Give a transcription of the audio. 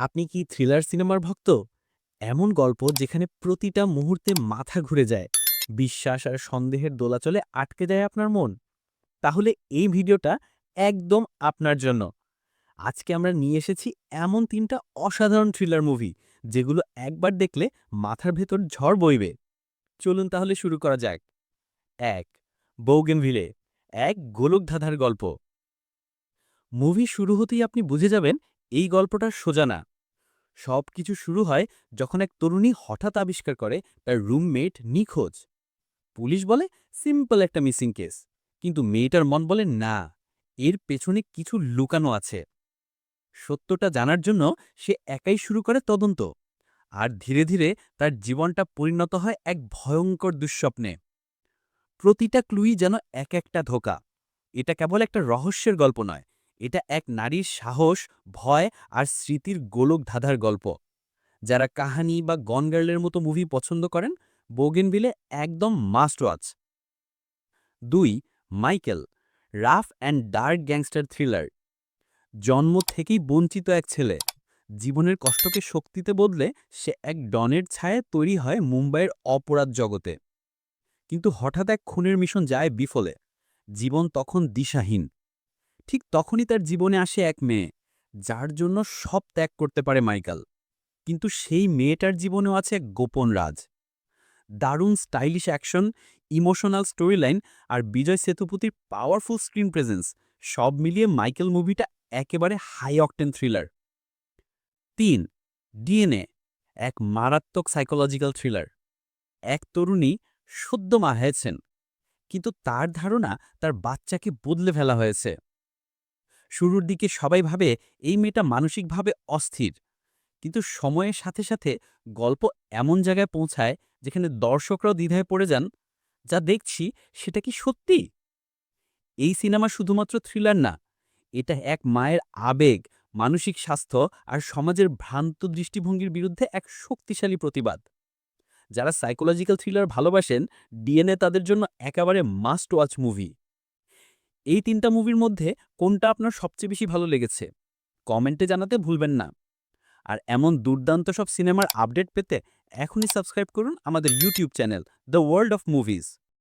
আপনি কি থ্রিলার সিনেমার ভক্ত? এমন গল্প যেখানে প্রতিটা মুহূর্তে মাথা ঘুরে যায়, বিশ্বাস আর সন্দেহের দোলাচলে আটকে যায় আপনার মন? তাহলে এই ভিডিওটা একদম আপনার জন্য। আজকে আমরা নিয়ে এসেছি এমন ৩টা অসাধারণ থ্রিলার মুভি, যেগুলো একবার দেখলে মাথার ভেতর ঝড় বইবে। চলুন তাহলে শুরু করা যাক। ১. বৌগেনভিলে, এক গোলকধাঁধার গল্প। মুভি শুরু হতেই আপনি বুঝে যাবেন এই গল্পটা সোজা না। সবকিছু শুরু হয় যখন এক তরুণী হঠাৎ আবিষ্কার করে তার রুমমেট নিখোঁজ। পুলিশ বলে সিম্পল একটা মিসিং কেস, কিন্তু মেয়েটার মন বলে না, এর পেছনে কিছু লুকানো আছে। সত্যটা জানার জন্য সে একাই শুরু করে তদন্ত, আর ধীরে ধীরে তার জীবনটা পরিণত হয় এক ভয়ঙ্কর দুঃস্বপ্নে। প্রতিটা ক্লুই যেন এক একটা ধোঁকা। এটা কেবল একটা রহস্যের গল্প নয়, এটা এক নারীর সাহস, ভয় আর স্মৃতির গোলক ধাঁধার গল্প। যারা কাহানি বা গন গার্লের মতো মুভি পছন্দ করেন, বোগেনভিলে একদম must watch. ২. Michael, rough and dark gangster thriller. জন্ম থেকেই বঞ্চিত এক ছেলে, জীবনের কষ্টকে শক্তিতে বদলে সে এক ডনের ছায়ায় তৈরি হয় মুম্বাইয়ের অপরাধ জগতে। কিন্তু হঠাৎ এক খুনের মিশন যায় বিফলে, জীবন তখন দিশাহীন। ঠিক তখনই তার জীবনে আসে এক মেয়ে, যার জন্য সব ত্যাগ করতে পারে মাইকেল। কিন্তু সেই মেয়েটার জীবনেও আছে এক গোপন রাজ। দারুণ স্টাইলিশ অ্যাকশন, ইমোশনাল স্টোরিলাইন আর বিজয় সেতুপতির পাওয়ারফুল স্ক্রিন প্রেজেন্স, সব মিলিয়ে মাইকেল মুভিটা একেবারে হাই অকটেন থ্রিলার। ৩. ডিএনএ, এক মারাত্মক সাইকোলজিক্যাল থ্রিলার। এক তরুণী সদ্য মা হয়েছেন, কিন্তু তার ধারণা তার বাচ্চাকে বদলে ফেলা হয়েছে। শুরুর দিকে সবাই ভাবে এই মেয়েটা মানসিকভাবে অস্থির, কিন্তু সময়ের সাথে সাথে গল্প এমন জায়গায় পৌঁছায় যেখানে দর্শকরাও দ্বিধায় পড়ে যান, যা দেখছি সেটা কি সত্যি? এই সিনেমা শুধুমাত্র থ্রিলার না, এটা এক মায়ের আবেগ, মানসিক স্বাস্থ্য আর সমাজের ভ্রান্ত দৃষ্টিভঙ্গির বিরুদ্ধে এক শক্তিশালী প্রতিবাদ। যারা সাইকোলজিক্যাল থ্রিলার ভালোবাসেন, ডিএনএ তাদের জন্য একেবারে মাস্ট ওয়াচ মুভি। এই ৩টা মুভির মধ্যে কোনটা আপনার সবচেয়ে বেশি ভালো লেগেছে? কমেন্টে জানাতে ভুলবেন না। আর এমন দুর্দান্ত সব সিনেমার আপডেট পেতে এখনই সাবস্ক্রাইব করুন আমাদের YouTube channel the world of movies.